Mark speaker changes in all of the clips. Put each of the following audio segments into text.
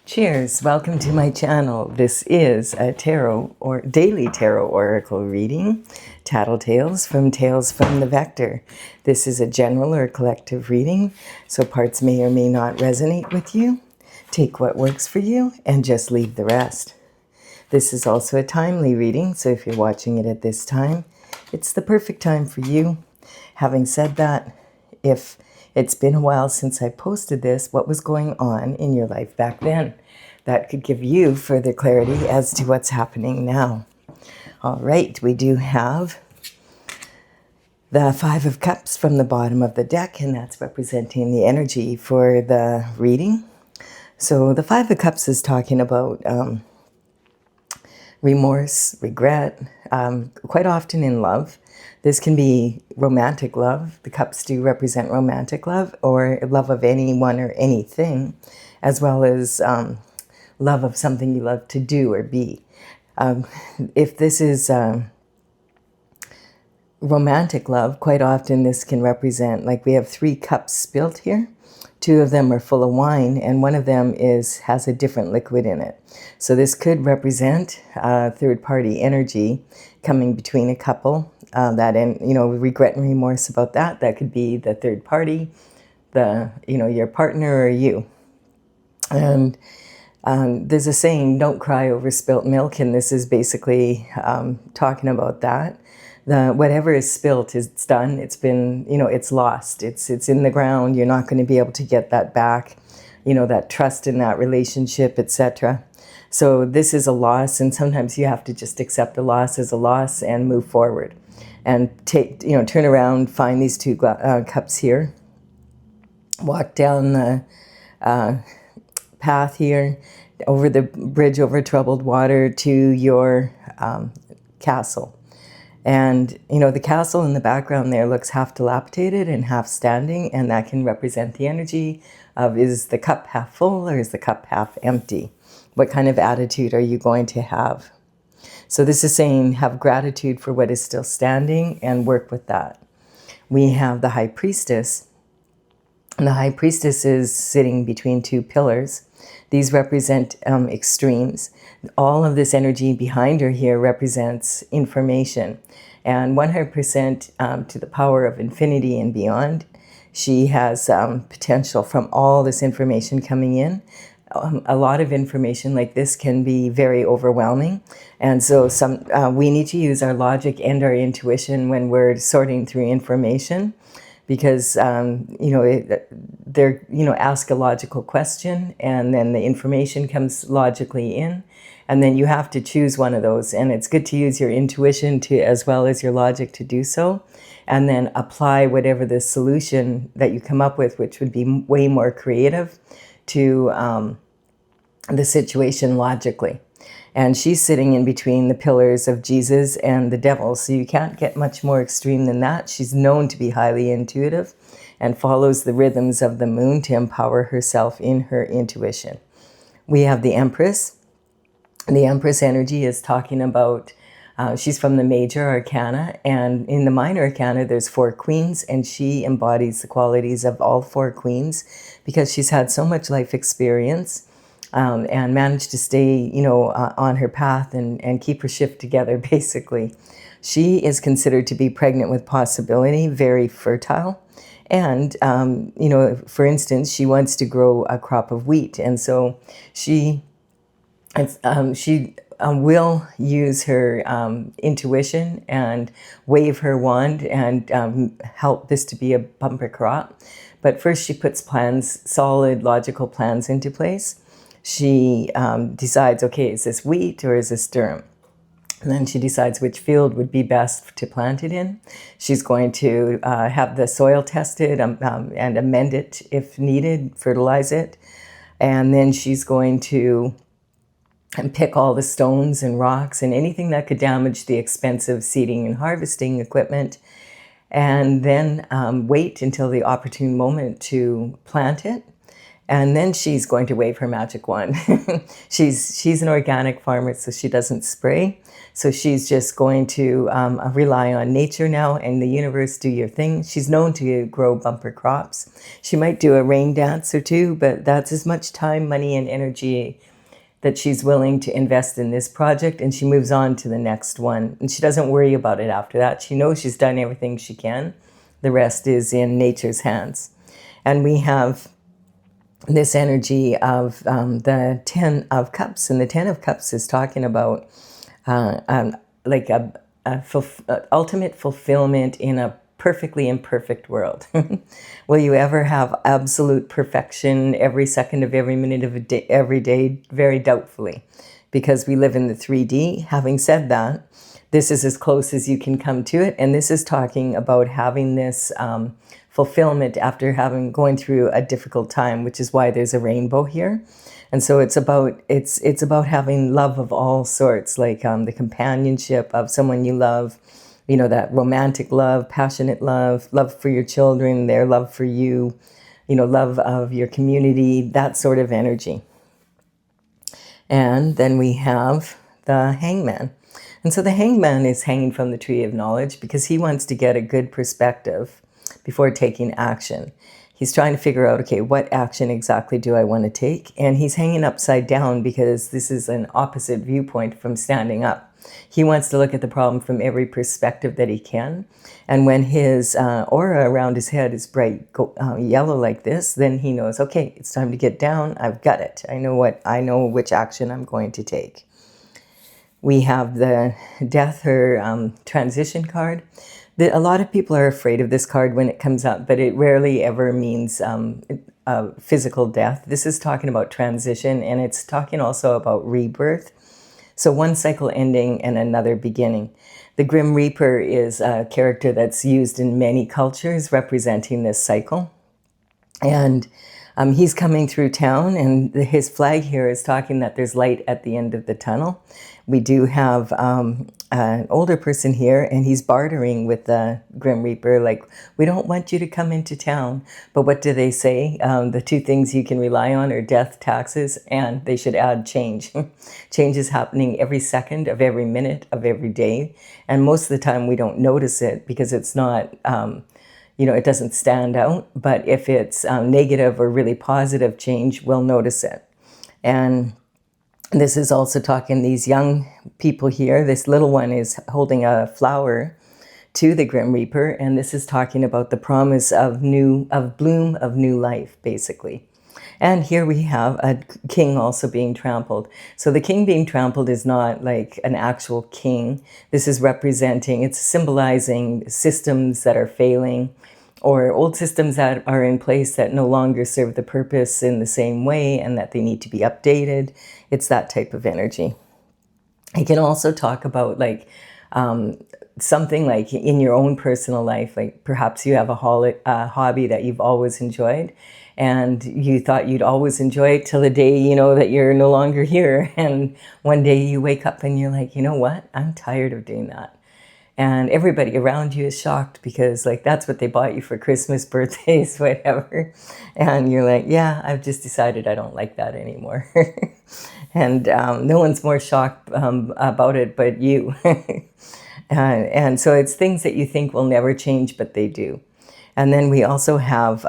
Speaker 1: Cheers! Welcome to my channel. This is a tarot or daily tarot oracle reading, Tattle Tales from the Vector. This is a general or collective reading, so parts may or may not resonate with you. Take what works for you and just leave the rest. This is also a timely reading, so if you're watching it at this time, it's the perfect time for you. Having said that, if it's been a while since I posted this, what was going on in your life back then? That could give you further clarity as to what's happening now. All right, we do have the Five of Cups from the bottom of the deck, and that's representing the energy for the reading. So the Five of Cups is talking about remorse, regret, quite often in love. This can be romantic love. The cups do represent romantic love or love of anyone or anything, as well as love of something you love to do or be. If this is romantic love, quite often this can represent, like we have 3 cups spilt here. 2 of them are full of wine, and one of them has a different liquid in it. So this could represent third-party energy coming between a couple. Regret and remorse about that. That could be the third party, your partner or you. And there's a saying, "Don't cry over spilt milk," and this is basically talking about that. Whatever is spilt is done. It's been, it's lost. It's in the ground. You're not going to be able to get that back. That trust in that relationship, etc. So this is a loss, and sometimes you have to just accept the loss as a loss and move forward, and turn around, find these 2 cups here, walk down the path here, over the bridge over troubled water to your castle. And, the castle in the background there looks half dilapidated and half standing, and that can represent the energy of, is the cup half full or is the cup half empty? What kind of attitude are you going to have? So this is saying, have gratitude for what is still standing and work with that. We have the High Priestess, and the High Priestess is sitting between 2 pillars. These represent extremes. All of this energy behind her here represents information. And 100% to the power of infinity and beyond. She has potential from all this information coming in. A lot of information like this can be very overwhelming. And so we need to use our logic and our intuition when we're sorting through information. Because, ask a logical question, and then the information comes logically in, and then you have to choose one of those. And it's good to use your intuition as well as your logic to do so, and then apply whatever the solution that you come up with, which would be way more creative, to the situation logically. And she's sitting in between the pillars of Jesus and the devil. So you can't get much more extreme than that. She's known to be highly intuitive and follows the rhythms of the moon to empower herself in her intuition. We have the Empress. The Empress energy is talking about, she's from the major arcana. And in the minor arcana, there's 4 queens. And she embodies the qualities of all 4 queens because she's had so much life experience. And managed to stay, on her path and keep her shift together, basically. She is considered to be pregnant with possibility, very fertile. And, for instance, she wants to grow a crop of wheat. And so she will use her intuition and wave her wand and help this to be a bumper crop. But first she puts solid, logical plans into place. She decides, okay, is this wheat or is this durum? And then she decides which field would be best to plant it in. She's going to have the soil tested and amend it if needed, fertilize it. And then she's going to pick all the stones and rocks and anything that could damage the expensive seeding and harvesting equipment. And then wait until the opportune moment to plant it. And then she's going to wave her magic wand. She's an organic farmer, so she doesn't spray. So she's just going to rely on nature now and the universe. Do your thing. She's known to grow bumper crops. She might do a rain dance or two, but that's as much time, money, and energy that she's willing to invest in this project, and she moves on to the next one. And she doesn't worry about it after that. She knows she's done everything she can. The rest is in nature's hands. And we have this energy of the 10 of Cups. And the 10 of Cups is talking about like ultimate fulfillment in a perfectly imperfect world. Will you ever have absolute perfection every second of every minute of every day? Very doubtfully, because we live in the 3D. Having said that, this is as close as you can come to it. And this is talking about having this fulfillment after going through a difficult time, which is why there's a rainbow here. And so it's about having love of all sorts, like the companionship of someone you love, that romantic love, passionate love, love for your children, their love for you, love of your community, that sort of energy. And then we have the Hangman. And so the Hangman is hanging from the tree of knowledge because he wants to get a good perspective before taking action. He's trying to figure out, okay, what action exactly do I want to take? And he's hanging upside down because this is an opposite viewpoint from standing up. He wants to look at the problem from every perspective that he can. And when his aura around his head is bright yellow like this, then he knows, okay, it's time to get down. I've got it. I know which action I'm going to take. We have the Death or Transition card. A lot of people are afraid of this card when it comes up, but it rarely ever means physical death. This is talking about transition, and it's talking also about rebirth. So one cycle ending and another beginning. The Grim Reaper is a character that's used in many cultures representing this cycle. And he's coming through town, and his flag here is talking that there's light at the end of the tunnel. We do have an older person here, and he's bartering with the Grim Reaper, like, we don't want you to come into town. But what do they say? The two things you can rely on are death, taxes, and they should add change. Change is happening every second of every minute of every day. And most of the time we don't notice it because it's not... it doesn't stand out, but if it's negative or really positive change, we'll notice it. And this is also talking these young people here. This little one is holding a flower to the Grim Reaper, and this is talking about the promise of bloom of new life, basically. And here we have a king also being trampled. So the king being trampled is not like an actual king. This is it's symbolizing systems that are failing, or old systems that are in place that no longer serve the purpose in the same way and that they need to be updated. It's that type of energy. You can also talk about like something like in your own personal life, like perhaps you have a hobby that you've always enjoyed, and you thought you'd always enjoy it till the day, that you're no longer here. And one day you wake up and you're like, you know what? I'm tired of doing that. And everybody around you is shocked because like that's what they bought you for Christmas, birthdays, whatever. And you're like, yeah, I've just decided I don't like that anymore. And no one's more shocked about it but you. And so it's things that you think will never change, but they do. And then we also have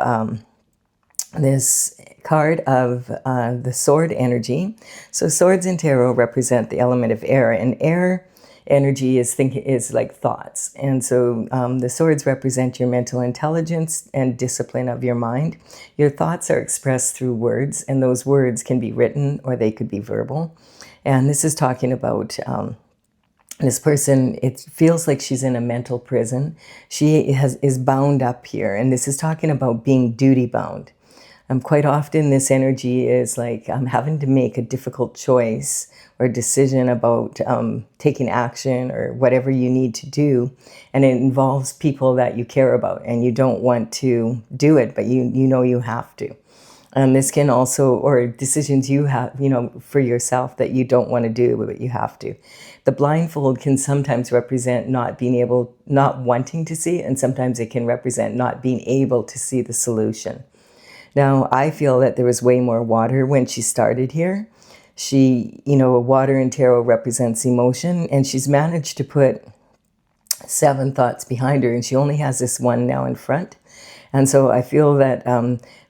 Speaker 1: this card of the sword energy. So swords in tarot represent the element of air, and air energy is like thoughts. And so the swords represent your mental intelligence and discipline of your mind. Your thoughts are expressed through words, and those words can be written or they could be verbal. And this is talking about this person. It feels like she's in a mental prison. She is bound up here, and this is talking about being duty bound. Quite often this energy is like having to make a difficult choice or decision about taking action or whatever you need to do. And it involves people that you care about and you don't want to do it, but you know you have to. And this can also, or decisions you have, for yourself that you don't want to do, but you have to. The blindfold can sometimes represent not wanting to see, and sometimes it can represent not being able to see the solution. Now, I feel that there was way more water when she started here. She, you know, water in tarot represents emotion, and she's managed to put 7 thoughts behind her, and she only has this one now in front. And so I feel that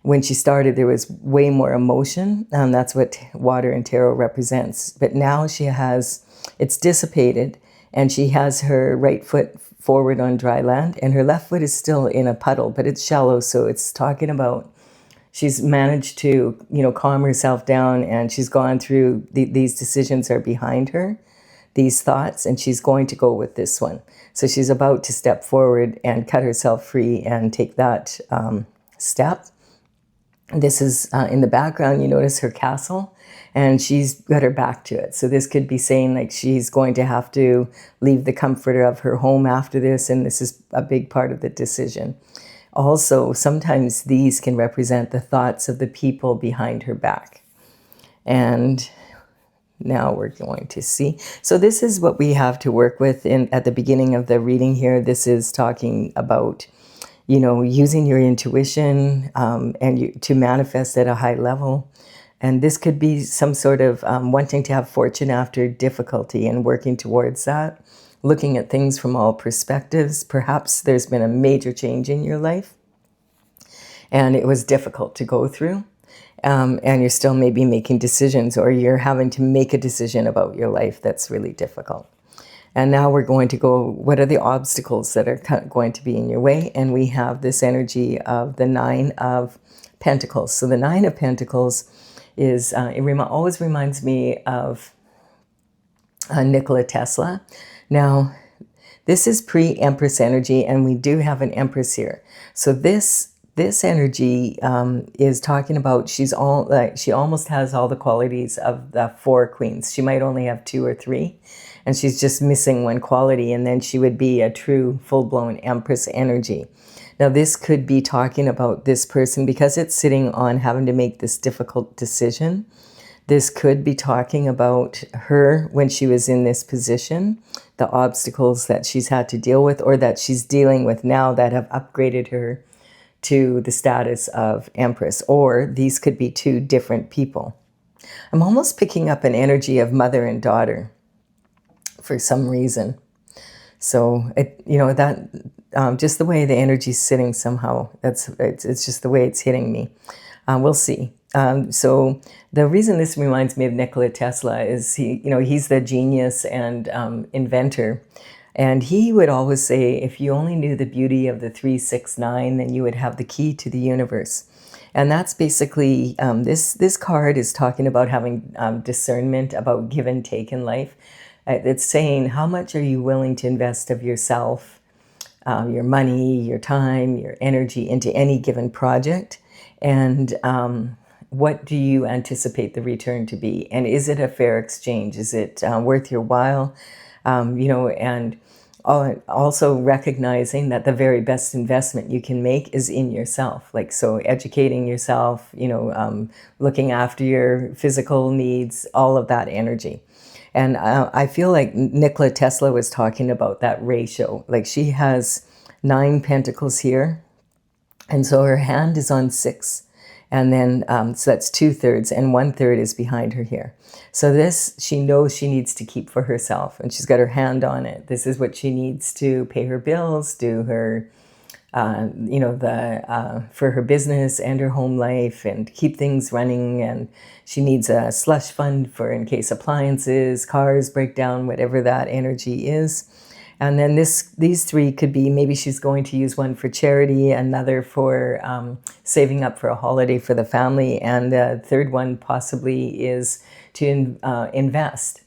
Speaker 1: when she started, there was way more emotion, and that's what water in tarot represents. But now she has, it's dissipated, and she has her right foot forward on dry land, and her left foot is still in a puddle, but it's shallow, so it's talking about she's managed to, you know, calm herself down, and she's gone through, these decisions are behind her, these thoughts, and she's going to go with this one. So she's about to step forward and cut herself free and take that step. This is in the background, you notice her castle, and she's got her back to it. So this could be saying like she's going to have to leave the comfort of her home after this, and this is a big part of the decision. Also, sometimes these can represent the thoughts of the people behind her back. And now we're going to see. So this is what we have to work with at the beginning of the reading here. This is talking about, you know, using your intuition to manifest at a high level. And this could be some sort of wanting to have fortune after difficulty and working towards that. Looking at things from all perspectives. Perhaps there's been a major change in your life and it was difficult to go through. And you're still maybe making decisions, or you're having to make a decision about your life that's really difficult. And now we're going to go, what are the obstacles that are going to be in your way? And we have this energy of the 9 of Pentacles. So the 9 of Pentacles is, always reminds me of Nikola Tesla. Now, this is pre-Empress energy, and we do have an Empress here. So this energy is talking about she almost has all the qualities of the 4 queens. She might only have 2 or 3, and she's just missing one quality, and then she would be a true full-blown Empress energy. Now, this could be talking about this person because it's sitting on having to make this difficult decision. This could be talking about her when she was in this position, the obstacles that she's had to deal with or that she's dealing with now that have upgraded her to the status of Empress. Or these could be 2 different people. I'm almost picking up an energy of mother and daughter for some reason. So, just the way the energy's sitting somehow, it's just the way it's hitting me. We'll see. So the reason this reminds me of Nikola Tesla is he's the genius and inventor. And he would always say, if you only knew the beauty of the 369, then you would have the key to the universe. And that's basically, this card is talking about having discernment about give and take in life. It's saying, how much are you willing to invest of yourself, your money, your time, your energy into any given project? And what do you anticipate the return to be? And is it a fair exchange? Is it worth your while? And also recognizing that the very best investment you can make is in yourself. So educating yourself, looking after your physical needs, all of that energy. And I feel like Nikola Tesla was talking about that ratio. She has 9 pentacles here. And so her hand is on 6. And then, so that's 2/3, and 1/3 is behind her here. So this, she knows she needs to keep for herself, and she's got her hand on it. This is what she needs to pay her bills, do her, for her business and her home life, and keep things running. And she needs a slush fund for in case appliances, cars break down, whatever that energy is. And then these 3 could be, maybe she's going to use one for charity, another for saving up for a holiday for the family, and the 3rd one possibly is to invest,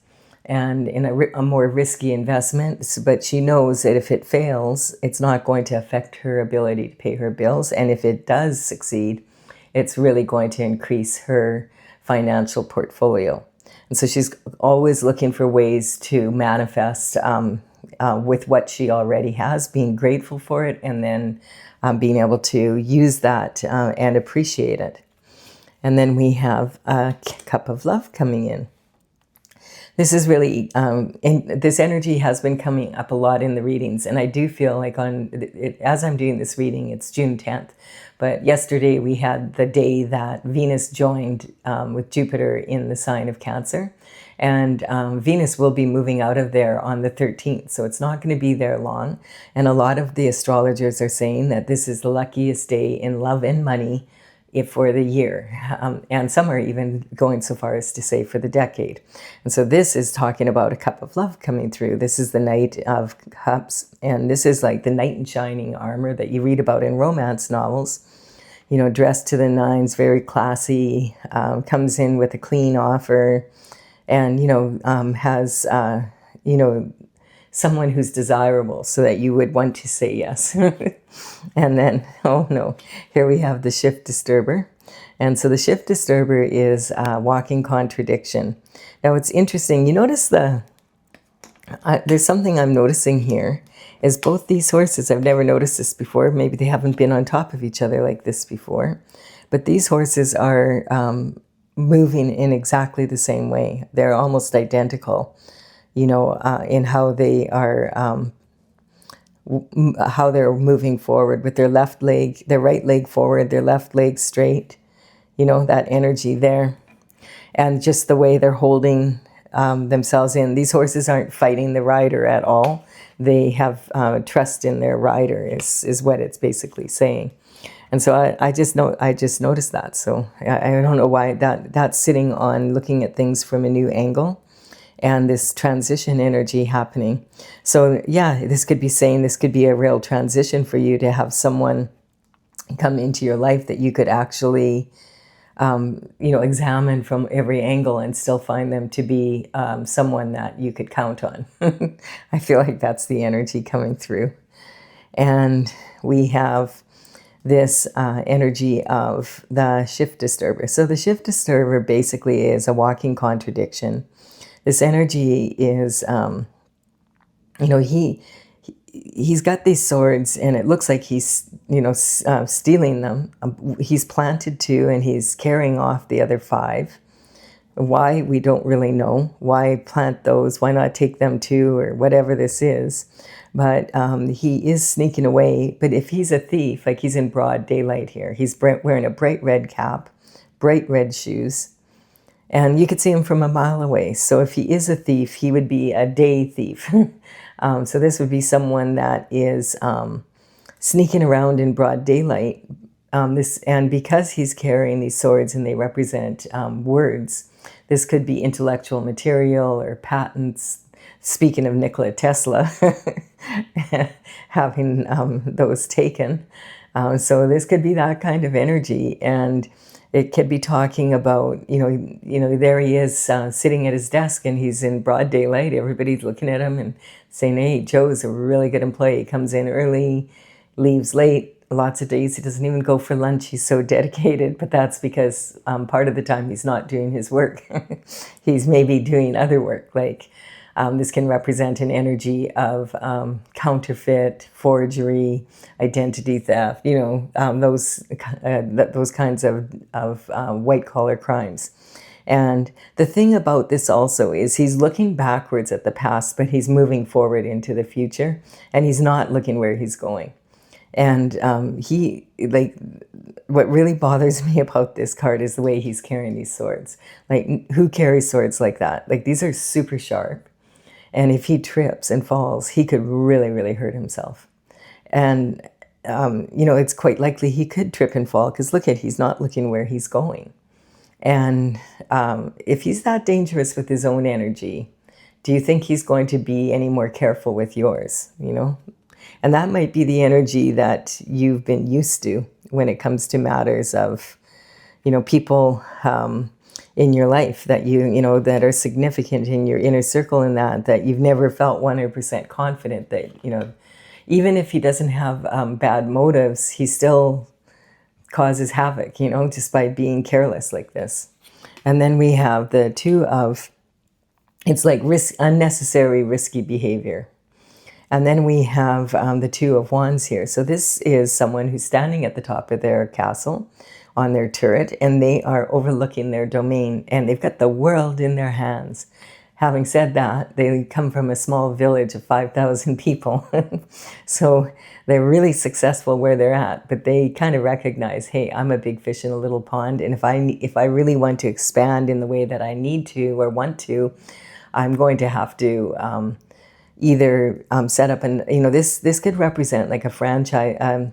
Speaker 1: and in a more risky investment. But she knows that if it fails, it's not going to affect her ability to pay her bills. And if it does succeed, it's really going to increase her financial portfolio. And so she's always looking for ways to manifest with what she already has, being grateful for it, and then being able to use that and appreciate it. And then we have a cup of love coming in. This is really, this energy has been coming up a lot in the readings, and I do feel like as I'm doing this reading, it's June 10th, but yesterday we had the day that Venus joined with Jupiter in the sign of Cancer, and Venus will be moving out of there on the 13th, so it's not going to be there long, and a lot of the astrologers are saying that this is the luckiest day in love and money for the year, and some are even going so far as to say for the decade. And so this is talking about a cup of love coming through. This is the Knight of Cups, and this is like the knight in shining armor that you read about in romance novels. You know, dressed to the nines, very classy, comes in with a clean offer, and, you know, has, you know, someone who's desirable so that you would want to say yes. And then, oh no, here we have the shift disturber. And so the shift disturber is walking contradiction. Now it's interesting, you notice there's something I'm noticing here, is both these horses, I've never noticed this before, maybe they haven't been on top of each other like this before, but these horses are moving in exactly the same way. They're almost identical, you know, in how they are, how they're moving forward with their left leg, their right leg forward, their left leg straight, you know, that energy there. And just the way they're holding themselves in. These horses aren't fighting the rider at all. They have trust in their rider is what it's basically saying. And so I just noticed that. So I don't know why that's sitting on looking at things from a new angle, and this transition energy happening. So yeah, this could be saying this could be a real transition for you to have someone come into your life that you could actually, you know, examine from every angle and still find them to be someone that you could count on. I feel like that's the energy coming through. And we have this energy of the shift disturber. So the shift disturber basically is a walking contradiction. This energy is, you know, he's got these swords, and it looks like he's, you know, stealing them. He's planted 2, and he's carrying off the other 5. Why, we don't really know. Why plant those? Why not take them too, or whatever this is? But he is sneaking away. But if he's a thief, like he's in broad daylight here, he's wearing a bright red cap, bright red shoes, and you could see him from a mile away. So if he is a thief, he would be a day thief. So this would be someone that is sneaking around in broad daylight. And because he's carrying these swords and they represent words, this could be intellectual material or patents. Speaking of Nikola Tesla, having those taken. So this could be that kind of energy. And it could be talking about, you know, there he is sitting at his desk, and he's in broad daylight. Everybody's looking at him and saying, hey, Joe's a really good employee. He comes in early, leaves late. Lots of days he doesn't even go for lunch. He's so dedicated, but that's because part of the time he's not doing his work. He's maybe doing other work. Like this can represent an energy of counterfeit, forgery, identity theft, you know, those kinds of white-collar crimes. And the thing about this also is he's looking backwards at the past, but he's moving forward into the future, and he's not looking where he's going. And what really bothers me about this card is the way he's carrying these swords. Like, who carries swords like that? Like, these are super sharp. And if he trips and falls, he could really, really hurt himself. And, you know, it's quite likely he could trip and fall, because look he's not looking where he's going. And if he's that dangerous with his own energy, do you think he's going to be any more careful with yours, you know? And that might be the energy that you've been used to when it comes to matters of, you know, people in your life that you know, that are significant in your inner circle, and that you've never felt 100% confident that, you know, even if he doesn't have bad motives, he still causes havoc, you know, just by being careless like this. And then we have the 2 of, it's like unnecessary risky behavior. And then we have the 2 of Wands here. So this is someone who's standing at the top of their castle on their turret, and they are overlooking their domain, and they've got the world in their hands. having said that, they come from a small village of 5,000 people. So they're really successful where they're at, but they kind of recognize, hey, I'm a big fish in a little pond. And if I really want to expand in the way that I need to or want to, I'm going to have to either set up this could represent like a franchise,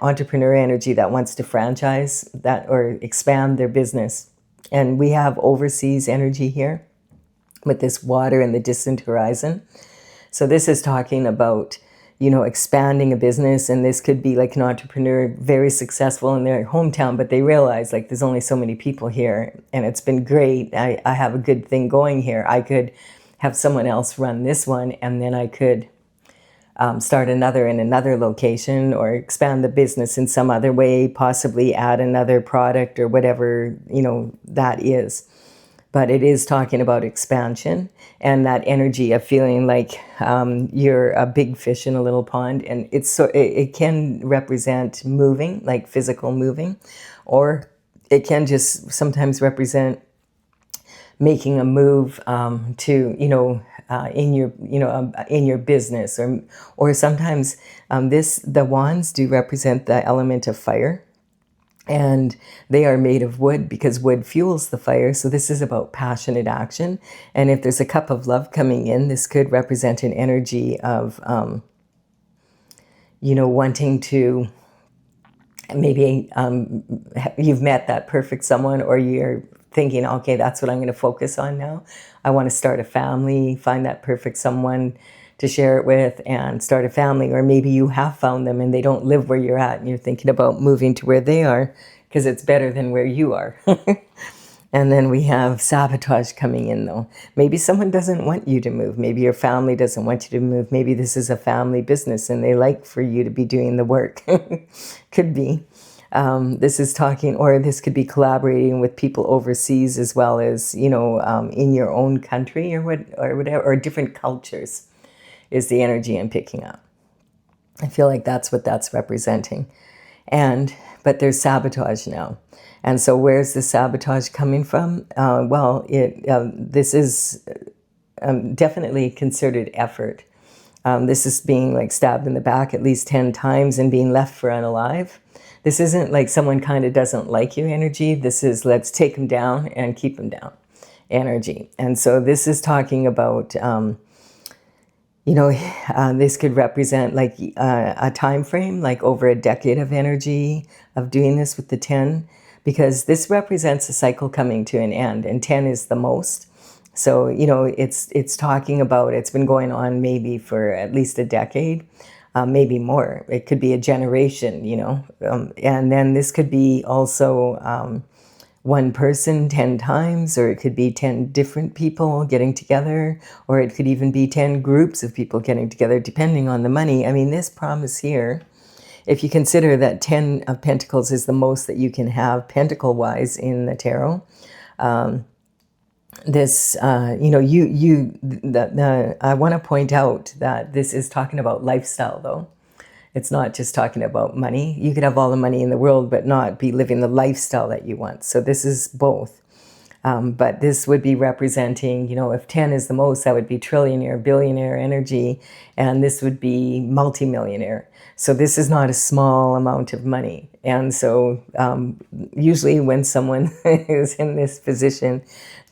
Speaker 1: entrepreneur energy that wants to franchise that or expand their business. And we have overseas energy here with this water in the distant horizon. So this is talking about, expanding a business, and this could be like an entrepreneur very successful in their hometown, but they realize like there's only so many people here and it's been great. I have a good thing going here. I could have someone else run this one, and then I could start another in another location or expand the business in some other way, possibly add another product or whatever, that is. But it is talking about expansion and that energy of feeling like you're a big fish in a little pond. And it can represent moving, like physical moving, or it can just sometimes represent making a move to, in your business, or sometimes the wands do represent the element of fire. And they are made of wood because wood fuels the fire. So this is about passionate action. And if there's a cup of love coming in, this could represent an energy of, wanting to maybe you've met that perfect someone, or you're thinking, okay, that's what I'm going to focus on now. I want to start a family, find that perfect someone to share it with and start a family. Or maybe you have found them and they don't live where you're at and you're thinking about moving to where they are because it's better than where you are. And then we have sabotage coming in, though. Maybe someone doesn't want you to move. Maybe your family doesn't want you to move. Maybe this is a family business and they like for you to be doing the work. Could be. This is talking, or this could be collaborating with people overseas as well as, in your own country or whatever, or different cultures is the energy I'm picking up. I feel like that's what that's representing. But there's sabotage now. And so where's the sabotage coming from? This is definitely concerted effort. This is being like stabbed in the back at least 10 times and being left for unalive. This isn't like someone kind of doesn't like you energy. This is let's take them down and keep them down energy. And so this is talking about, this could represent like a time frame, like over a decade of energy of doing this with the 10, because this represents a cycle coming to an end, and 10 is the most. So, it's talking about, it's been going on maybe for at least a decade, maybe more. It could be a generation, and then this could be also one person 10 times, or it could be 10 different people getting together, or it could even be 10 groups of people getting together, depending on the money. I mean, this promise here, if you consider that 10 of Pentacles is the most that you can have pentacle-wise in the tarot, I want to point out that this is talking about lifestyle, though. It's not just talking about money. You could have all the money in the world, but not be living the lifestyle that you want. So this is both. But this would be representing, if 10 is the most, that would be trillionaire, billionaire energy, and this would be multimillionaire. So this is not a small amount of money. And so usually when someone is in this position,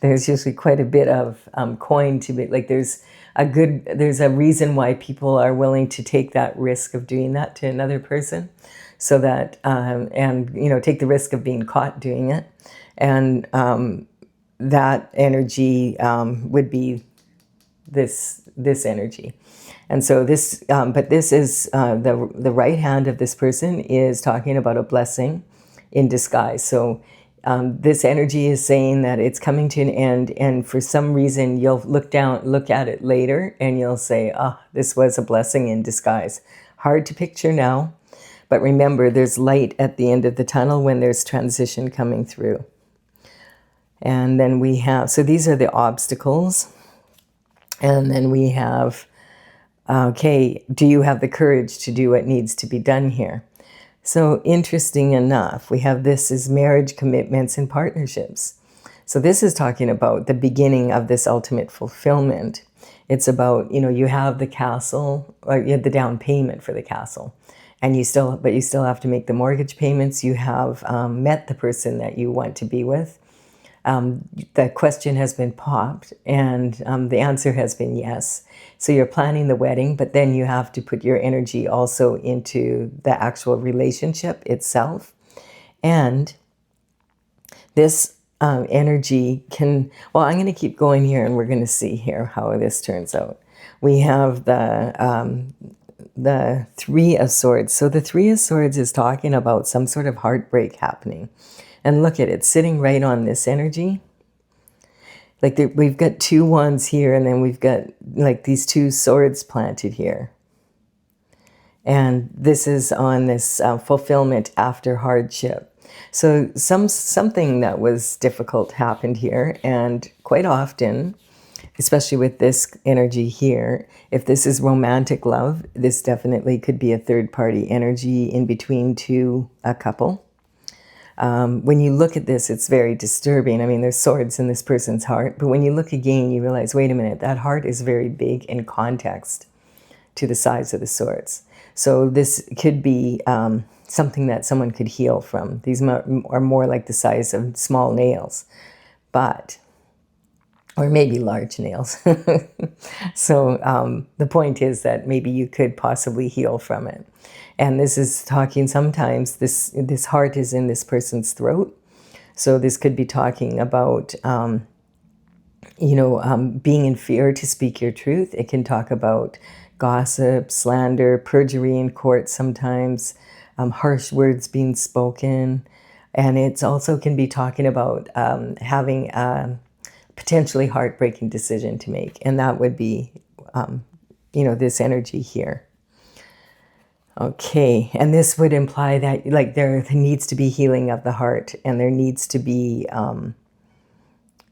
Speaker 1: there's usually quite a bit of coin to be, like there's a reason why people are willing to take that risk of doing that to another person, so that, take the risk of being caught doing it. And that energy would be this energy. And so this, but this is the right hand of this person is talking about a blessing in disguise. So this energy is saying that it's coming to an end, and for some reason you'll look at it later, and you'll say, "Oh, this was a blessing in disguise." Hard to picture now, but remember, there's light at the end of the tunnel when there's transition coming through. And then we have, so these are the obstacles, and then we have, okay, do you have the courage to do what needs to be done here? So interesting enough, we have this as marriage, commitments, and partnerships. So this is talking about the beginning of this ultimate fulfillment. It's about, you have the castle, or you have the down payment for the castle, and you still have to make the mortgage payments. You have met the person that you want to be with. The question has been popped, and the answer has been yes. So you're planning the wedding, but then you have to put your energy also into the actual relationship itself. And this energy can, well, I'm going to keep going here, and we're going to see here how this turns out. We have the Three of Swords. So the Three of Swords is talking about some sort of heartbreak happening. And look at it, sitting right on this energy. Like we've got two wands here, and then we've got like these two swords planted here. And this is on this fulfillment after hardship. So something that was difficult happened here, and quite often, especially with this energy here, if this is romantic love, this definitely could be a third-party energy in between a couple. When you look at this, it's very disturbing. I mean, there's swords in this person's heart, but when you look again, you realize, wait a minute, that heart is very big in context to the size of the swords. So this could be something that someone could heal from. These are more like the size of small nails, or maybe large nails. So the point is that maybe you could possibly heal from it. And this is talking, sometimes this heart is in this person's throat. So this could be talking about, being in fear to speak your truth. It can talk about gossip, slander, perjury in court sometimes, harsh words being spoken. And it also can be talking about having a potentially heartbreaking decision to make. And that would be, this energy here. Okay, and this would imply that like there needs to be healing of the heart, and there needs to be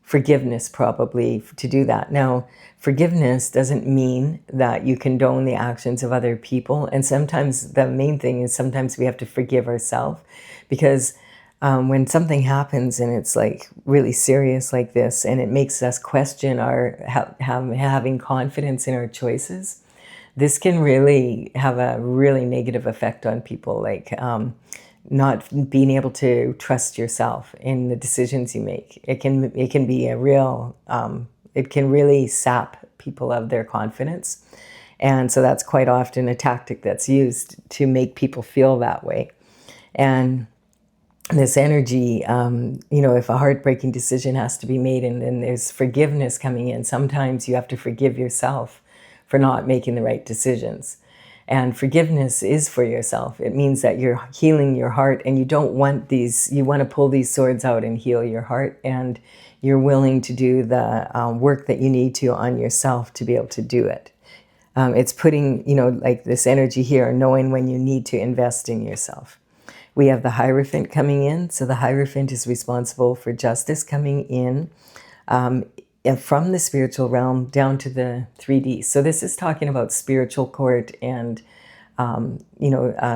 Speaker 1: forgiveness probably to do that. Now, forgiveness doesn't mean that you condone the actions of other people, and sometimes the main thing is sometimes we have to forgive ourselves, because when something happens and it's like really serious like this, and it makes us question our having confidence in our choices, this can really have a really negative effect on people, like not being able to trust yourself in the decisions you make. It can be a real, it can really sap people of their confidence. And so that's quite often a tactic that's used to make people feel that way. And this energy, if a heartbreaking decision has to be made, and then there's forgiveness coming in, sometimes you have to forgive yourself for not making the right decisions. And forgiveness is for yourself. It means that you're healing your heart, and you don't want you want to pull these swords out and heal your heart, and you're willing to do the work that you need to on yourself to be able to do it. It's putting, like this energy here, knowing when you need to invest in yourself. We have the Hierophant coming in. So the Hierophant is responsible for justice coming in from the spiritual realm down to the 3D. So this is talking about spiritual court and,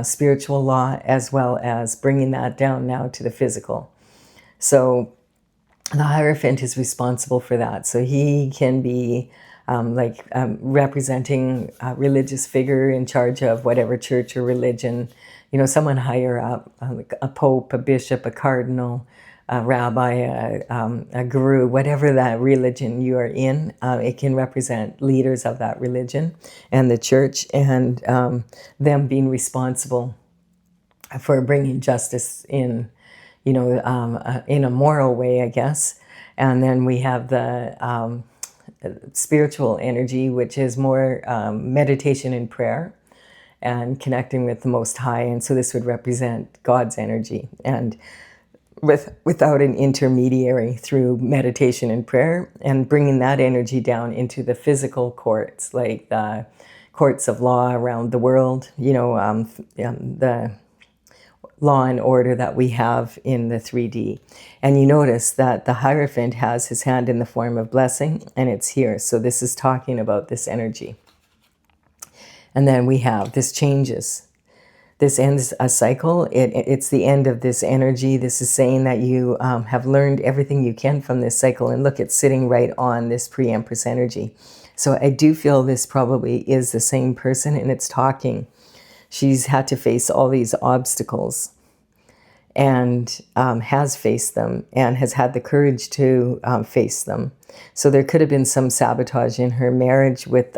Speaker 1: spiritual law, as well as bringing that down now to the physical. So the Hierophant is responsible for that. So he can be representing a religious figure in charge of whatever church or religion, someone higher up, like a pope, a bishop, a cardinal, a rabbi, a guru, whatever that religion you are in. It can represent leaders of that religion and the church, and them being responsible for bringing justice in, in a moral way, I guess. And then we have the spiritual energy, which is more meditation and prayer and connecting with the Most High. And so this would represent God's energy, and without an intermediary, through meditation and prayer, and bringing that energy down into the physical courts, like the courts of law around the world, the law and order that we have in the 3D. And you notice that the Hierophant has his hand in the form of blessing, and it's here. So this is talking about this energy. And then we have, this changes this ends a cycle. It's the end of this energy. This is saying that you have learned everything you can from this cycle. And look, it's sitting right on this pre-Empress energy. So I do feel this probably is the same person, and it's talking. She's had to face all these obstacles and has faced them and has had the courage to face them. So there could have been some sabotage in her marriage with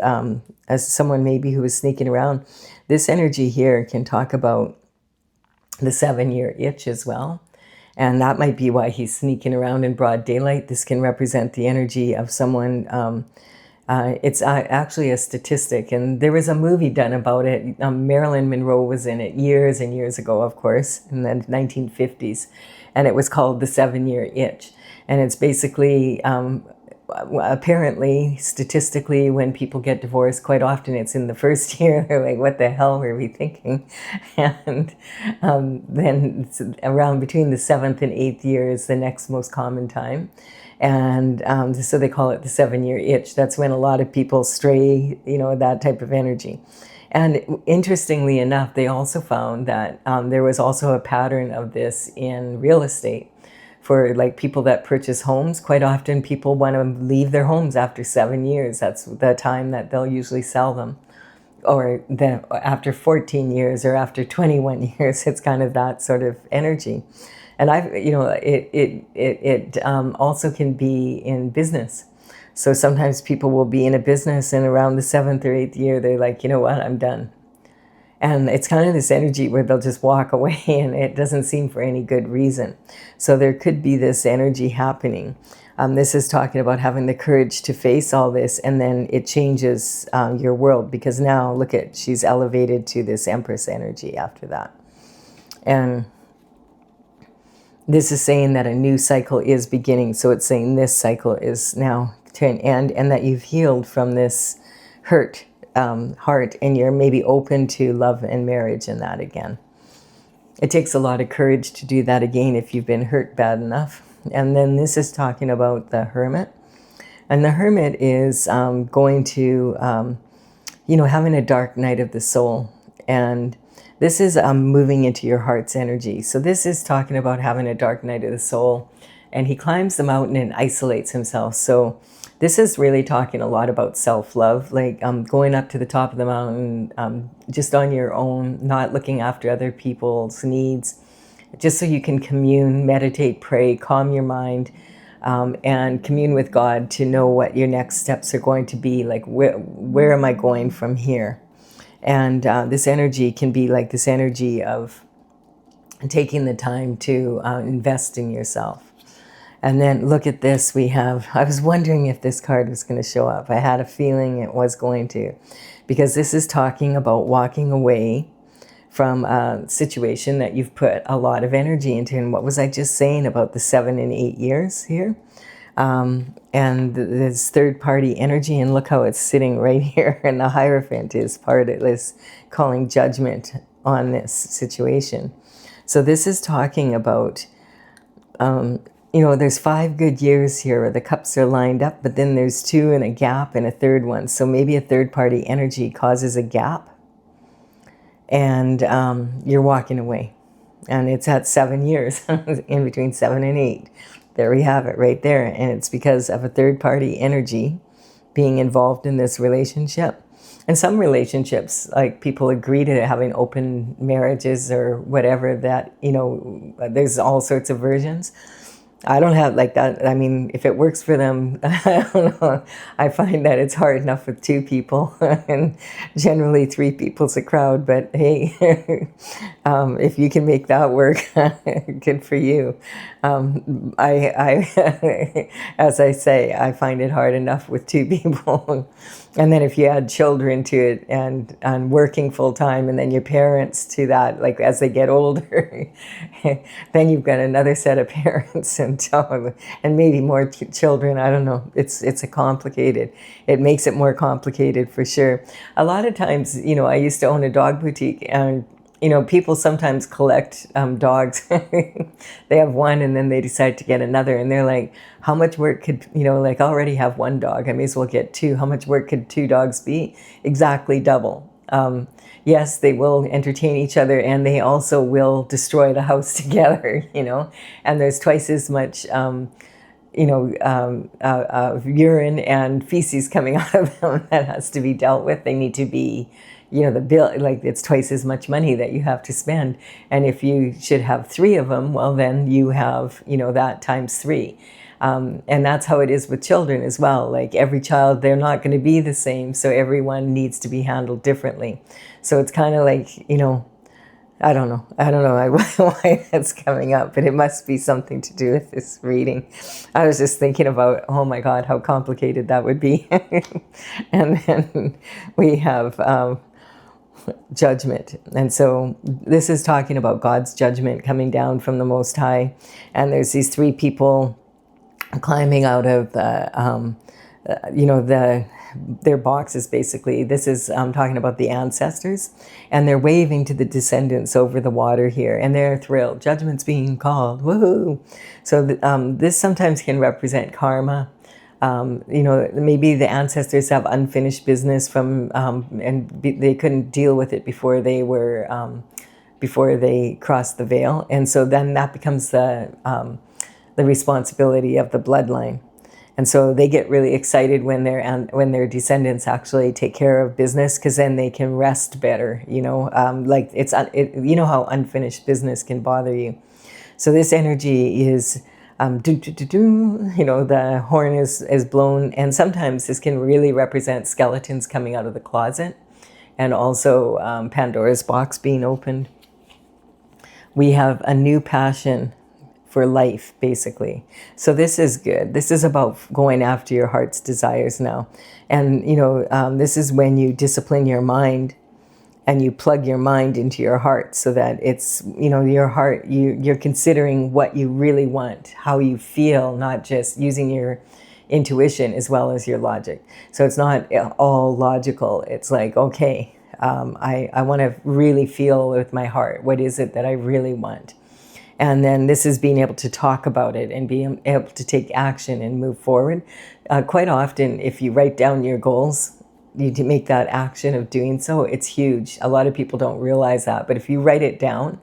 Speaker 1: as someone maybe who was sneaking around. This energy here can talk about the 7-year itch as well. And that might be why he's sneaking around in broad daylight. This can represent the energy of someone. It's actually a statistic, and there was a movie done about it. Marilyn Monroe was in it years and years ago, of course, in the 1950s. And it was called The 7-Year Itch. And it's basically, apparently, statistically, when people get divorced, quite often it's in the first year. They're like, what the hell were we thinking? And then it's around between the 7th and 8th year is the next most common time. And so they call it the 7-year itch. That's when a lot of people stray, that type of energy. And interestingly enough, they also found that there was also a pattern of this in real estate. For like people that purchase homes, quite often people want to leave their homes after 7 years. That's the time that they'll usually sell them. Or then after 14 years or after 21 years, it's kind of that sort of energy. And it also can be in business. So sometimes people will be in a business and around the 7th or 8th year, they're like, you know what, I'm done. And it's kind of this energy where they'll just walk away, and it doesn't seem for any good reason. So there could be this energy happening. This is talking about having the courage to face all this, and then it changes your world, because now, look at, she's elevated to this Empress energy after that. And this is saying that a new cycle is beginning. So it's saying this cycle is now to an end, and that you've healed from this hurt heart, and you're maybe open to love and marriage and that again. It takes a lot of courage to do that again if you've been hurt bad enough. And then this is talking about the Hermit. And the Hermit is going to, having a dark night of the soul. And this is moving into your heart's energy. So this is talking about having a dark night of the soul. And he climbs the mountain and isolates himself. So this is really talking a lot about self-love, like going up to the top of the mountain just on your own, not looking after other people's needs, just so you can commune, meditate, pray, calm your mind, and commune with God to know what your next steps are going to be, like where am I going from here? And this energy can be like this energy of taking the time to invest in yourself. And then look at this, I was wondering if this card was going to show up. I had a feeling it was going to, because this is talking about walking away from a situation that you've put a lot of energy into. And what was I just saying about the 7 and 8 years here? And this third party energy, and look how it's sitting right here. And the Hierophant is part of this, calling judgment on this situation. So this is talking about, there's 5 good years here where the cups are lined up, but then there's 2 and a gap and a third one. So maybe a third party energy causes a gap, and you're walking away. And it's at 7 years, in between 7 and 8. There we have it right there. And it's because of a third party energy being involved in this relationship. And some relationships, like people agree to having open marriages or whatever, that, there's all sorts of versions. I don't have like that. I mean, if it works for them, I don't know. I find that it's hard enough with 2 people, and generally 3 people's a crowd. But hey, if you can make that work, good for you. As I say, I find it hard enough with 2 people. And then if you add children to it and working full time, and then your parents to that, like as they get older, then you've got another set of parents and maybe more children. I don't know. It's a complicated. It makes it more complicated for sure. A lot of times, I used to own a dog boutique, and people sometimes collect dogs. They have one and then they decide to get another, and they're like, how much work could, like I already have 1 dog, I may as well get 2. How much work could 2 dogs be? Exactly double. Yes, they will entertain each other, and they also will destroy the house together, and there's twice as much urine and feces coming out of them that has to be dealt with. They need to be, the bill, like it's twice as much money that you have to spend. And if you should have 3 of them, well, then you have, that times 3. And that's how it is with children as well. Like every child, they're not going to be the same. So everyone needs to be handled differently. So it's kind of like, I don't know why that's coming up, but it must be something to do with this reading. I was just thinking about, oh my God, how complicated that would be. And then we have judgment. And so this is talking about God's judgment coming down from the Most High. And there's these 3 people climbing out of their boxes, basically. This is talking about the ancestors, and they're waving to the descendants over the water here, and they're thrilled. Judgment's being called. Woohoo! So this sometimes can represent karma. Maybe the ancestors have unfinished business they couldn't deal with it before they crossed the veil, and so then that becomes the responsibility of the bloodline. And so they get really excited when their descendants actually take care of business, because then they can rest better. Like how unfinished business can bother you. So this energy is, the horn is blown, and sometimes this can really represent skeletons coming out of the closet, and also Pandora's box being opened. We have a new passion for life, basically. So this is good. This is about going after your heart's desires now. And, this is when you discipline your mind and you plug your mind into your heart, so that it's, your heart, you're considering what you really want, how you feel, not just using your intuition as well as your logic. So it's not all logical. It's like, okay, I want to really feel with my heart. What is it that I really want? And then this is being able to talk about it and being able to take action and move forward. Quite often, if you write down your goals, you make that action of doing so, it's huge. A lot of people don't realize that. But if you write it down,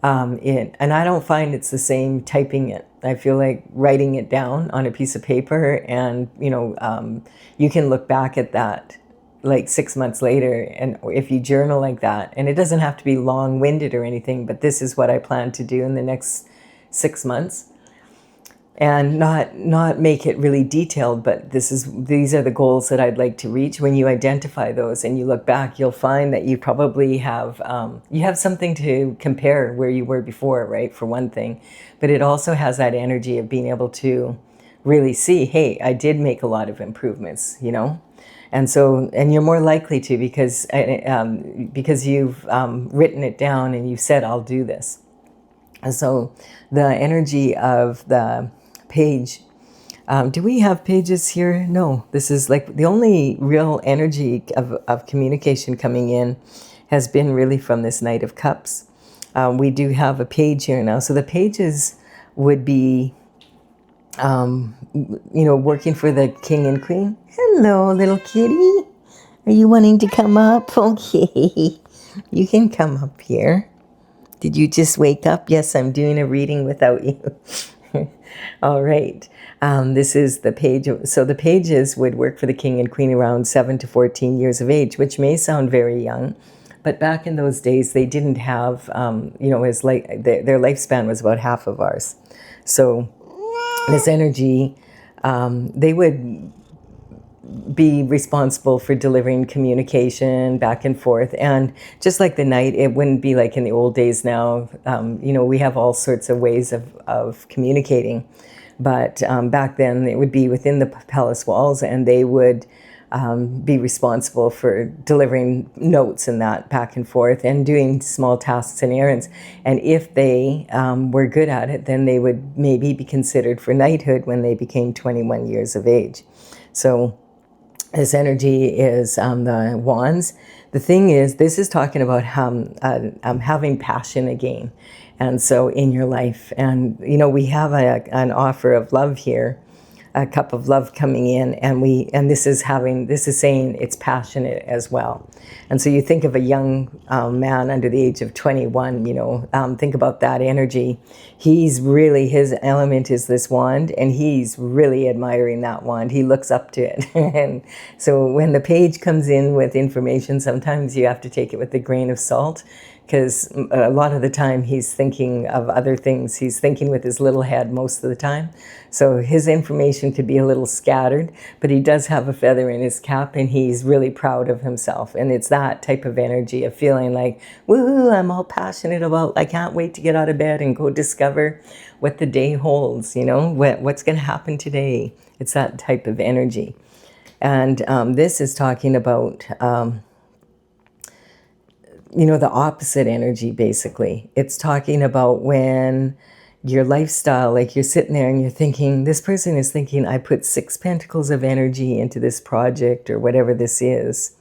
Speaker 1: and I don't find it's the same typing it. I feel like writing it down on a piece of paper, and, you can look back at that like 6 months later, and if you journal like that, and it doesn't have to be long-winded or anything, but this is what I plan to do in the next 6 months, and not make it really detailed, but these are the goals that I'd like to reach. When you identify those and you look back, you'll find that you probably have something to compare where you were before, right, for one thing, but it also has that energy of being able to really see, hey, I did make a lot of improvements, And so, and you're more likely to, because you've written it down and you've said, I'll do this. And so the energy of the page, do we have pages here? No, this is like the only real energy of communication coming in has been really from this Knight of Cups. We do have a page here now. So the pages would be, working for the king and queen. Hello, little kitty. Are you wanting to come up? Okay. You can come up here. Did you just wake up? Yes, I'm doing a reading without you. All right. This is the page. So the pages would work for the king and queen around 7 to 14 years of age, which may sound very young. But back in those days, they didn't have, their lifespan was about half of ours. So this energy, they would be responsible for delivering communication back and forth. And just like the knight, it wouldn't be like in the old days now. We have all sorts of ways of communicating. But back then, it would be within the palace walls, and they would be responsible for delivering notes and that back and forth and doing small tasks and errands. And if they were good at it, then they would maybe be considered for knighthood when they became 21 years of age. So this energy is the wands. The thing is, this is talking about having passion again. And so in your life, and we have an offer of love here. a cup of love coming in, and this is saying it's passionate as well. And so you think of a young man under the age of 21, think about that energy. He's really, his element is this wand, and he's really admiring that wand. He looks up to it. And so when the page comes in with information, sometimes you have to take it with a grain of salt, because a lot of the time he's thinking of other things. He's thinking with his little head most of the time. So his information could be a little scattered, but he does have a feather in his cap, and he's really proud of himself. And it's that type of energy of feeling like, woohoo, I'm all passionate about, I can't wait to get out of bed and go discover what the day holds, what's going to happen today. It's that type of energy. And this is talking about the opposite energy, basically. It's talking about when your lifestyle, like you're sitting there and you're thinking, this person is thinking, I put 6 pentacles of energy into this project or whatever this is.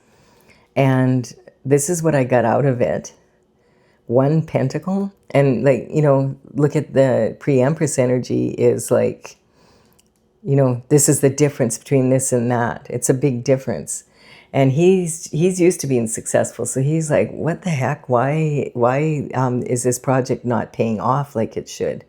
Speaker 1: And this is what I got out of it. 1 pentacle. And look at the pre-empress energy is like, this is the difference between this and that. It's a big difference. And he's used to being successful, so he's like, what the heck? Why is this project not paying off like it should?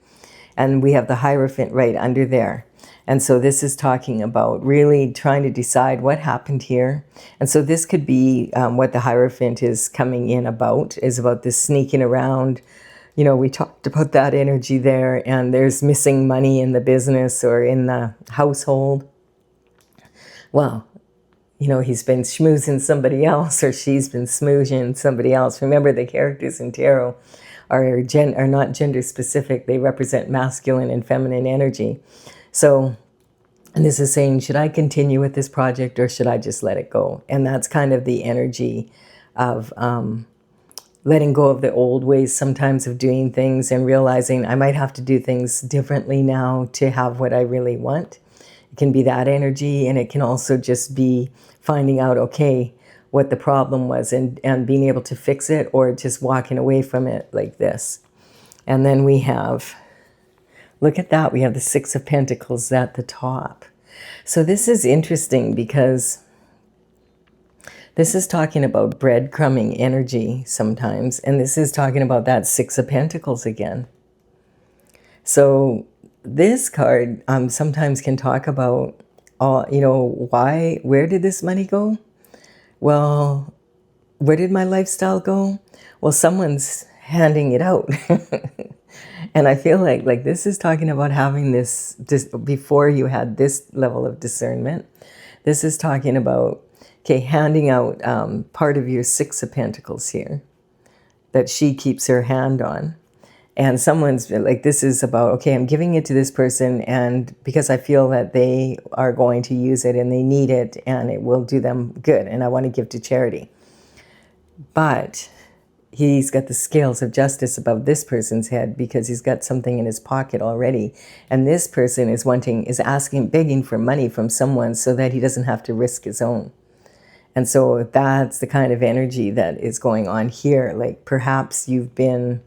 Speaker 1: And we have the Hierophant right under there. And so this is talking about really trying to decide what happened here. And so this could be what the Hierophant is coming in about, is about this sneaking around. We talked about that energy there, and there's missing money in the business or in the household. Well, he's been schmoozing somebody else, or she's been smoozing somebody else. Remember, the characters in tarot are not gender specific. They represent masculine and feminine energy. So, and this is saying, should I continue with this project or should I just let it go? And that's kind of the energy of letting go of the old ways sometimes of doing things and realizing I might have to do things differently now to have what I really want. It can be that energy, and it can also just be finding out, okay, what the problem was and being able to fix it, or just walking away from it like this. And then we have, look at that, we have the 6 of Pentacles at the top. So this is interesting because this is talking about breadcrumbing energy sometimes, and this is talking about that 6 of Pentacles again. So this card sometimes can talk about, where did this money go? Well, where did my lifestyle go? Well, someone's handing it out. And I feel like this is talking about having this before you had this level of discernment. This is talking about, okay, handing out part of your 6 of Pentacles here that she keeps her hand on. And someone's like, this is about, okay, I'm giving it to this person, and because I feel that they are going to use it and they need it and it will do them good, and I want to give to charity. But he's got the scales of justice above this person's head because he's got something in his pocket already. And this person is begging for money from someone so that he doesn't have to risk his own. And so that's the kind of energy that is going on here. Like perhaps you've been,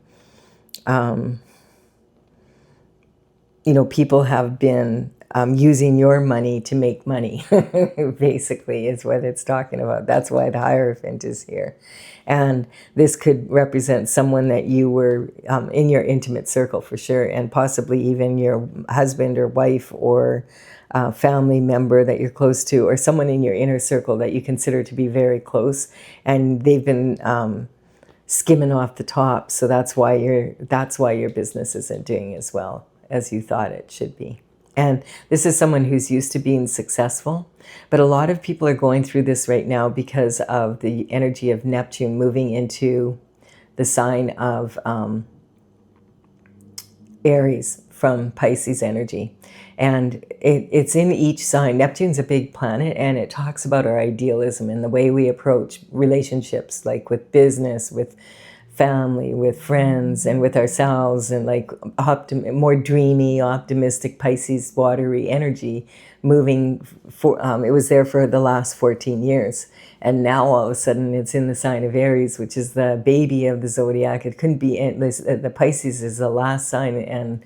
Speaker 1: people have been using your money to make money, basically, is what it's talking about. That's why the Hierophant is here. And this could represent someone that you were in your intimate circle for sure, and possibly even your husband or wife or family member that you're close to, or someone in your inner circle that you consider to be very close, and they've been skimming off the top. So that's why your business isn't doing as well as you thought it should be. And this is someone who's used to being successful, but a lot of people are going through this right now because of the energy of Neptune moving into the sign of Aries from Pisces energy. And it's in each sign. Neptune's a big planet, and it talks about our idealism and the way we approach relationships, like with business, with family, with friends, and with ourselves, and like more dreamy, optimistic Pisces watery energy moving for, it was there for the last 14 years. And now all of a sudden it's in the sign of Aries, which is the baby of the zodiac. It couldn't be, the Pisces is the last sign, and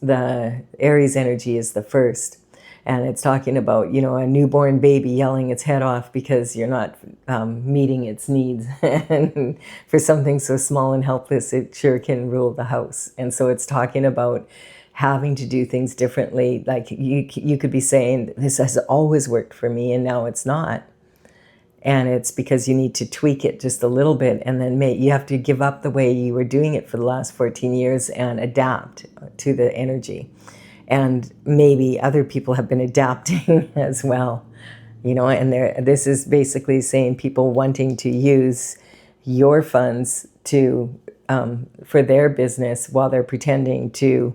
Speaker 1: the Aries energy is the first. And it's talking about, you know, a newborn baby yelling its head off because you're not meeting its needs. And for something so small and helpless, it sure can rule the house. And so it's talking about having to do things differently. Like you could be saying, this has always worked for me and now it's not. And it's because you need to tweak it just a little bit, and then you have to give up the way you were doing it for the last 14 years and adapt to the energy. And maybe other people have been adapting as well, you know, and this is basically saying people wanting to use your funds to for their business while they're pretending to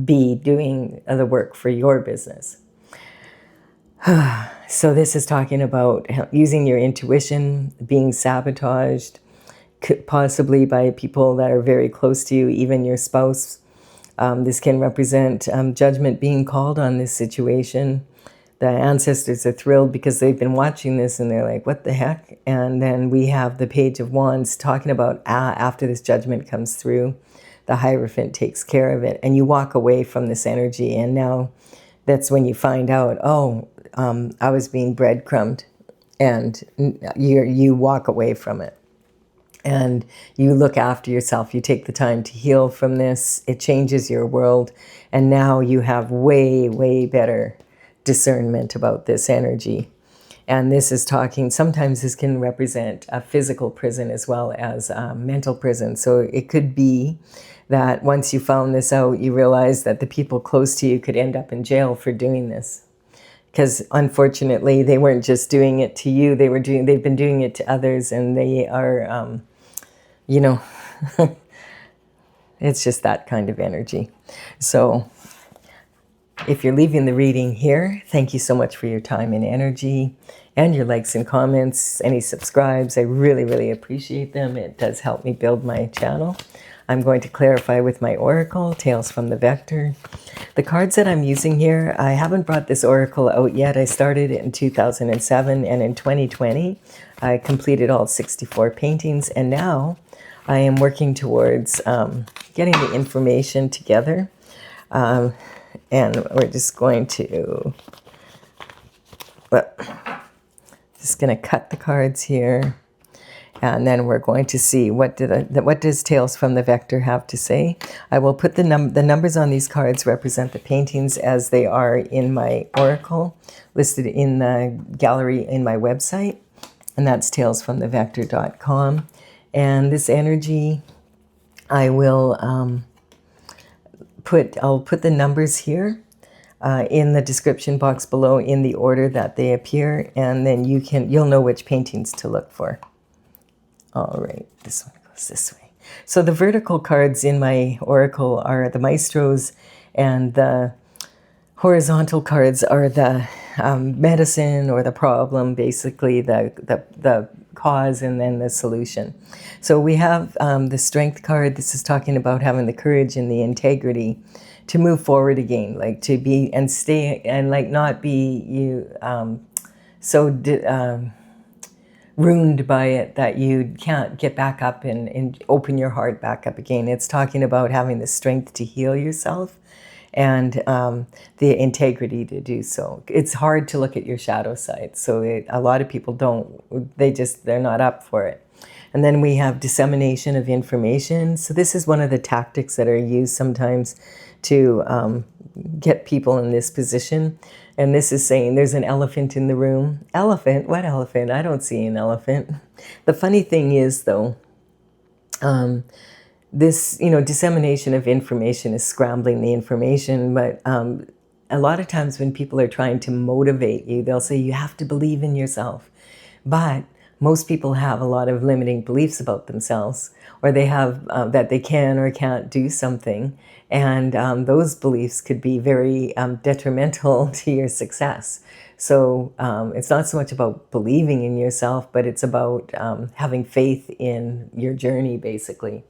Speaker 1: be doing the work for your business. So this is talking about using your intuition, being sabotaged, possibly by people that are very close to you, even your spouse. This can represent judgment being called on this situation. The ancestors are thrilled because they've been watching this and they're like, what the heck? And then we have the Page of Wands talking about after this judgment comes through, the Hierophant takes care of it. And you walk away from this energy. And now that's when you find out, oh, I was being breadcrumbed, and you walk away from it. And you look after yourself. You take the time to heal from this. It changes your world. And now you have way, way better discernment about this energy. And this is talking, sometimes this can represent a physical prison as well as a mental prison. So it could be that once you found this out, you realize that the people close to you could end up in jail for doing this. Because unfortunately, they weren't just doing it to you, they've been doing it to others, and they are, you know, it's just that kind of energy. So if you're leaving the reading here, thank you so much for your time and energy, and your likes and comments, any subscribes. I really, really appreciate them. It does help me build my channel. I'm going to clarify with my oracle, Tales from the Vector. The cards that I'm using here, I haven't brought this oracle out yet. I started it in 2007, and in 2020, I completed all 64 paintings, and now I am working towards getting the information together. And we're just going to, just going to cut the cards here. And then we're going to see what does Tales from the Vector have to say. I will put the numbers on these cards represent the paintings as they are in my oracle, listed in the gallery in my website, and that's talesfromthevector.com. And this energy, I'll put the numbers here in the description box below in the order that they appear, and then you'll know which paintings to look for. All right, this one goes this way. So the vertical cards in my oracle are the maestros, and the horizontal cards are the medicine or the problem, basically the cause and then the solution. So we have the strength card. This is talking about having the courage and the integrity to move forward again, like to be and stay and like not be ruined by it that you can't get back up and open your heart back up again. It's talking about having the strength to heal yourself and the integrity to do so. It's hard to look at your shadow side. So a lot of people they're not up for it. And then we have dissemination of information. So this is one of the tactics that are used sometimes to get people in this position. And this is saying there's an elephant in the room. Elephant? What elephant? I don't see an elephant. The funny thing is, though, this, dissemination of information is scrambling the information. But a lot of times when people are trying to motivate you, they'll say you have to believe in yourself. But most people have a lot of limiting beliefs about themselves, or they have that they can or can't do something. And those beliefs could be very detrimental to your success. So it's not so much about believing in yourself, but it's about having faith in your journey, basically.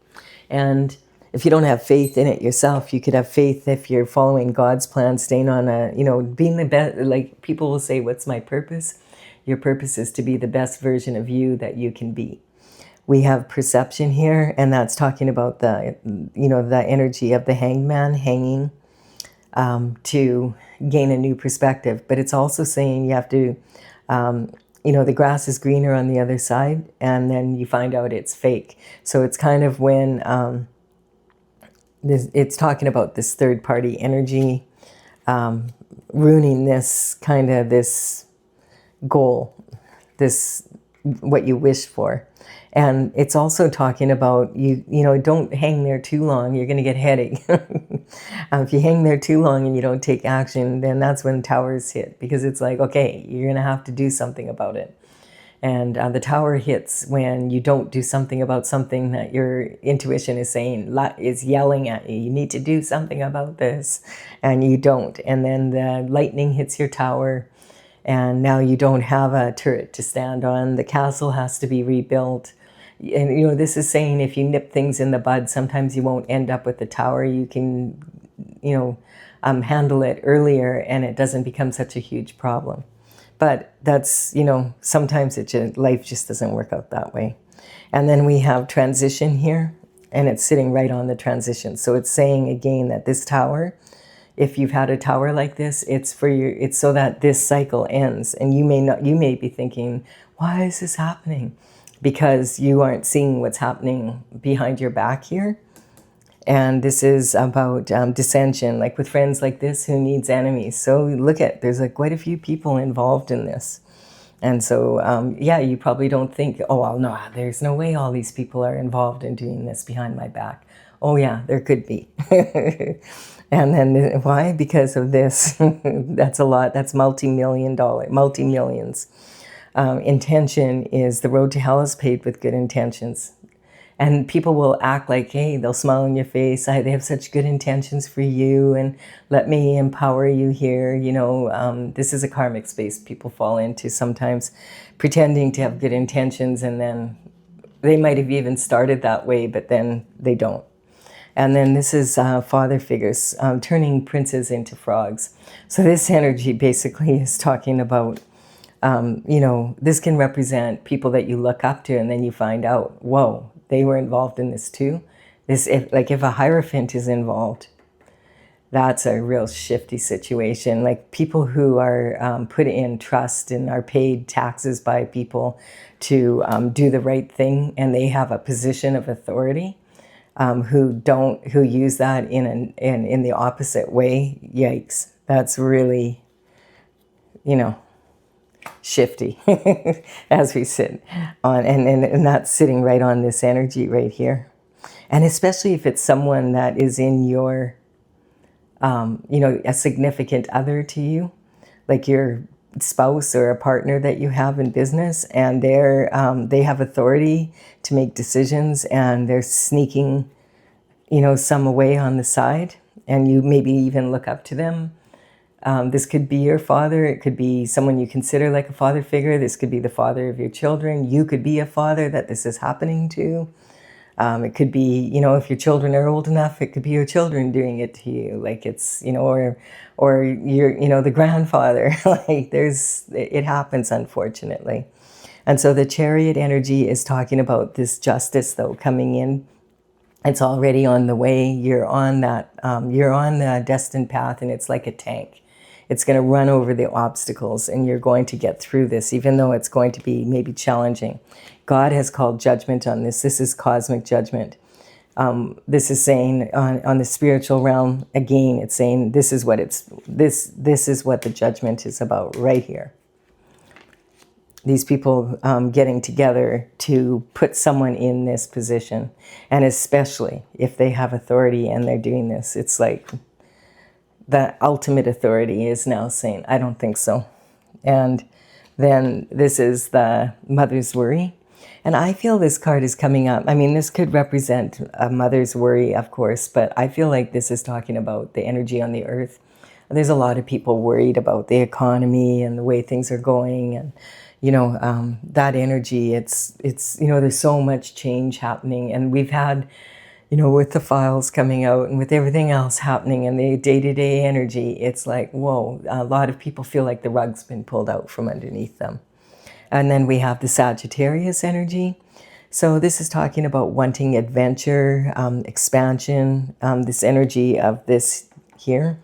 Speaker 1: And if you don't have faith in it yourself, you could have faith if you're following God's plan, staying on being the best. Like people will say, what's my purpose? Your purpose is to be the best version of you that you can be. We have perception here, and that's talking about the energy of the hanged man hanging. to gain a new perspective. But it's also saying you have to, the grass is greener on the other side, and then you find out it's fake. So it's kind of when it's talking about this third party energy ruining this goal, this what you wish for. And it's also talking about don't hang there too long, you're going to get headache. If you hang there too long and you don't take action, then that's when towers hit, because it's like, okay, you're going to have to do something about it. And the tower hits when you don't do something about something that your intuition is saying, is yelling at you. You need to do something about this, and you don't. And then the lightning hits your tower, and now you don't have a turret to stand on. The castle has to be rebuilt. And, this is saying if you nip things in the bud, sometimes you won't end up with the tower. You can, handle it earlier, and it doesn't become such a huge problem. But that's, sometimes life just doesn't work out that way. And then we have transition here, and it's sitting right on the transition. So it's saying again that this tower, if you've had a tower like this, it's so that this cycle ends. And you may be thinking, why is this happening? Because you aren't seeing what's happening behind your back here. And this is about dissension, like with friends like this, who needs enemies. So there's like quite a few people involved in this. And so, you probably don't think, oh, well, no, there's no way all these people are involved in doing this behind my back. Oh yeah, there could be. And then why? Because of this. That's a lot. That's multi-millions. Intention is the road to hell is paved with good intentions. And people will act like, hey, they'll smile in your face. They have such good intentions for you, and let me empower you here. This is a karmic space people fall into sometimes, pretending to have good intentions, and then they might have even started that way, but then they don't. And then this is father figures, turning princes into frogs. So this energy basically is talking about, this can represent people that you look up to, and then you find out, whoa, they were involved in this too. If a Hierophant is involved, that's a real shifty situation. Like people who are put in trust and are paid taxes by people to do the right thing, and they have a position of authority, who use that in the opposite way. Yikes! That's really, shifty as we sit on, and that's sitting right on this energy right here. And especially if it's someone that is in your, a significant other to you, like your spouse or a partner that you have in business, and they have authority to make decisions, and they're sneaking, some away on the side, and you maybe even look up to them. This could be your father. It could be someone you consider like a father figure. This could be the father of your children. You could be a father that this is happening to. It could be, if your children are old enough, it could be your children doing it to you. Like it's, or you're, the grandfather. Like it happens, unfortunately. And so the Chariot energy is talking about this justice, though, coming in. It's already on the way. You're on the destined path, and it's like a tank. It's going to run over the obstacles, and you're going to get through this, even though it's going to be maybe challenging. God has called judgment on this. This is cosmic judgment. This is saying on the spiritual realm, again, it's saying this is what this is what the judgment is about right here. These people getting together to put someone in this position, and especially if they have authority and they're doing this, it's like the ultimate authority is now saying, I don't think so. And then this is the mother's worry. And I feel this card is coming up. I mean, this could represent a mother's worry, of course, but I feel like this is talking about the energy on the earth. There's a lot of people worried about the economy and the way things are going, and that energy, it's there's so much change happening, and we've had, with the files coming out and with everything else happening and the day-to-day energy, it's like, whoa, a lot of people feel like the rug's been pulled out from underneath them. And then we have the Sagittarius energy. So this is talking about wanting adventure, expansion, this energy of this here.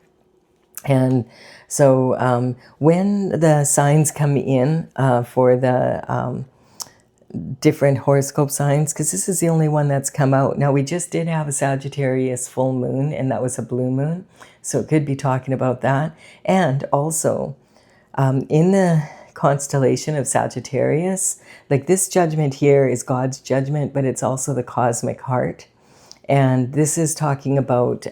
Speaker 1: And so when the signs come in for the different horoscope signs, because this is the only one that's come out. Now, we just did have a Sagittarius full moon, and that was a blue moon. So it could be talking about that. And also, in the constellation of Sagittarius, like this judgment here is God's judgment, but it's also the cosmic heart. And this is talking about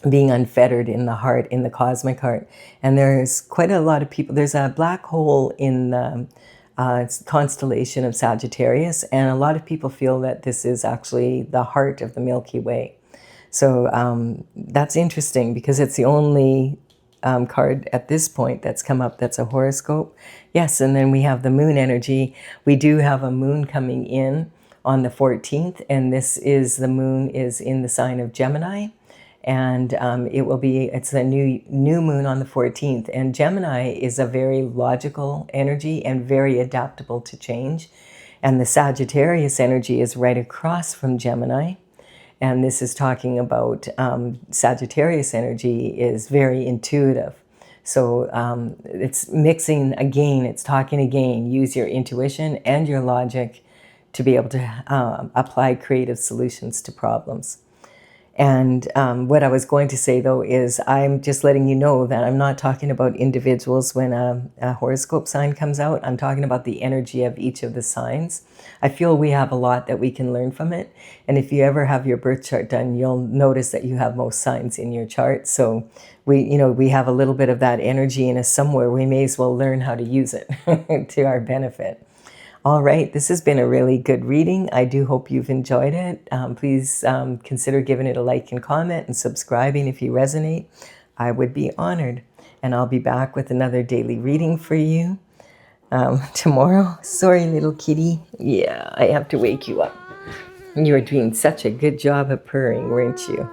Speaker 1: being unfettered in the heart, in the cosmic heart. And there's quite a lot of people. There's a black hole in the constellation of Sagittarius, and a lot of people feel that this is actually the heart of the Milky Way. So that's interesting because it's the only card at this point that's come up that's a horoscope. Yes, and then we have the moon energy. We do have a moon coming in on the 14th, and this is, the moon is in the sign of Gemini. And it's a new moon on the 14th. And Gemini is a very logical energy and very adaptable to change. And the Sagittarius energy is right across from Gemini. And this is talking about Sagittarius energy is very intuitive. So it's mixing again, it's talking again. Use your intuition and your logic to be able to apply creative solutions to problems. And what I was going to say, though, is I'm just letting you know that I'm not talking about individuals when a horoscope sign comes out. I'm talking about the energy of each of the signs. I feel we have a lot that we can learn from it. And if you ever have your birth chart done, you'll notice that you have most signs in your chart. So we have a little bit of that energy in us somewhere. We may as well learn how to use it to our benefit. All right, this has been a really good reading. I do hope you've enjoyed it. Please consider giving it a like and comment and subscribing if you resonate. I would be honored. And I'll be back with another daily reading for you tomorrow. Sorry, little kitty. Yeah, I have to wake you up. You were doing such a good job of purring, weren't you?